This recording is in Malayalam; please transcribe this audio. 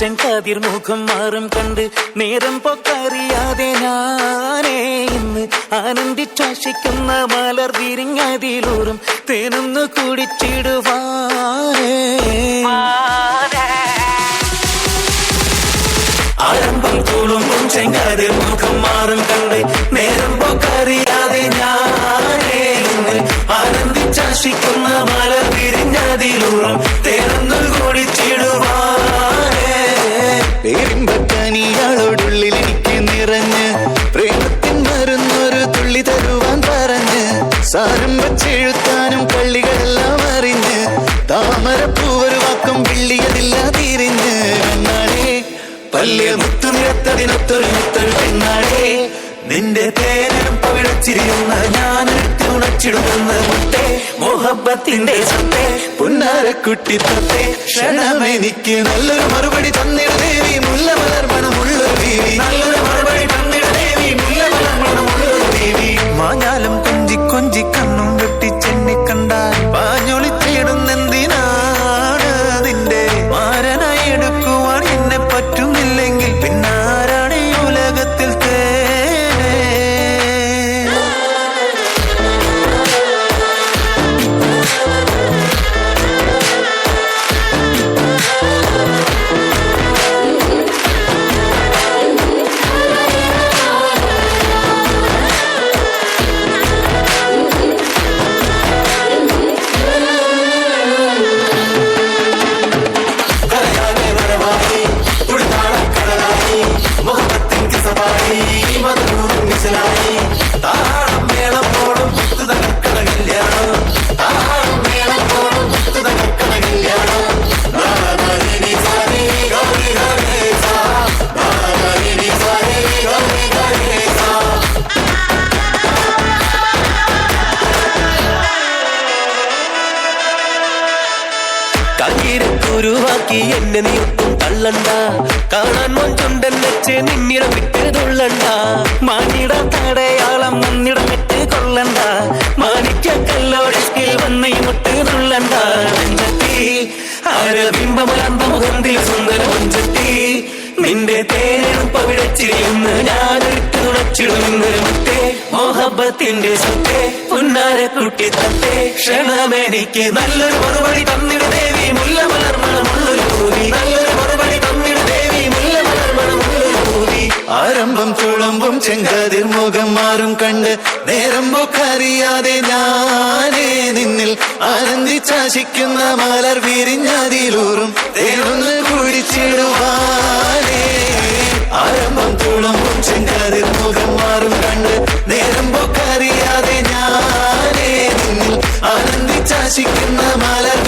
ചെങ്കതിർ മുഖം മാറും കണ്ട് നേരം പൊക്കറിയാതെ ഞാനേ ഇന്ന് ആനന്ദിച്ചാശിക്കുന്ന മലർ വിരിഞ്ഞതിലൂറും തേനൊന്നു കുടിച്ചിടുവാനേ. ആരംഭം തുളുമ്പും ചെങ്കതിർ മുഖം മാറും കണ്ട് നേരം പൊക്കറിയാതെ ഞാനേ ഇന്ന് ആനന്ദിച്ചാശിക്കുന്ന മലർ വിരിഞ്ഞതിലൂറും തേനൊന്നു കുടിച്ചിടുവാനേ. പേരിമ്പക്കനിയാളോടുള്ളിൽ എനിക്ക് നിറഞ്ഞ് പ്രേമത്തിൻ മരുന്നൊരു തുള്ളി തരുവാൻ പറഞ്ഞ് സാരം വച്ചെഴുത്താനും കള്ളികളെല്ലാം അറിഞ്ഞ് താമരപ്പൂവൊരു വാക്കം വിള്ളിയതില്ല തിരിഞ്ഞ് കണ്ണാടേ പല്ല് മുത്തു നിരത്തതിനൊത്തൊരു മുത്തൊരു പെണ്ണാടേ നിന്റെ തേനും പവിഴച്ചിരിയുന്ന ഞാനെടുത്ത് ഉണച്ചിടുന്ന മുട്ടേ മോഹബത്തിന്റെ സത്തേ പുന്നാരക്കുട്ടി തത്തേ ക്ഷണമെനിക്ക് നല്ലൊരു മറുപടി തന്നിട ദേവി മുല്ലമലർ മണമുള്ളൊരു ദേവി നല്ലൊരു മറുപടി തന്നിട ദേവി മുല്ലമലർ മണമുള്ളൊരു ദേവി. മാഞ്ഞാലും കൊഞ്ചി കൊഞ്ചി കണ്ണും വെട്ടിച്ചെന്നെ കണ്ടാൽ പാഞ്ഞൊളിച്ചിടുന്നെന്തിനാണ് നിന്റെ മാരനായി എടുക്കുവാൻ എന്നെ പറ്റുന്നില്ലെങ്കിൽ പിന്നാരാണ് ഈ ഉലകത്തിൽ കുരുവാക്കി എന്നെ നീ ഒട്ടും തള്ളണ്ട കാണാൻ മൊഞ്ചുണ്ടൻ വെച്ച് നിന്നിടം വിട്ട് തുള്ളണ്ട മാനിട തടയാളം മുന്നിടം വിട്ട് കൊള്ളണ്ട മാനിക്ക കല്ലോടിൽ വന്ന് മുട്ട് തുള്ളണ്ട നെഞ്ചത്തി ആരബിംബമലർന്ന മുഖന്തിൽ സുന്ദര മഞ്ചത്തി നിന്റെ തേനും പവിഴച്ചിരിയുന്ന് ഞാനെടുത്ത് തുണച്ചിടുന്ന മുട്ടേ മോഹബത്തിന്റെ സത്തേ പുന്നാരക്കുട്ടി തത്തേ ക്ഷണമെനിക്ക് നല്ലൊരു മറുപടി തന്നിട ദേവി മുല്ലമലർ മണമുള്ളൊരു പൂവി നല്ലൊരു മറുപടി തന്നിട ദേവി മുല്ലമലർ മണമുള്ളൊരു പൂവി. ആരംഭം തുളുമ്പും ചെങ്കതിർ മുഖം മാറും കണ്ട് നേരം പോക്കറിയാതെ ഞാനേ നിന്നിൽ ആനന്ദിച്ചാശിക്കുന്ന മലർ വിരിഞ്ഞതിലൂറും തേനൊന്ന് കുടിച്ചിടുവാനേ. ആരംഭം തുളുമ്പും ചെങ്കതിർ മുഖം മാറും കണ്ട് നേരം പോക്കറിയാതെ ഞാനേ നിന്നിൽ ആനന്ദിച്ചാശിക്കുന്ന മലർ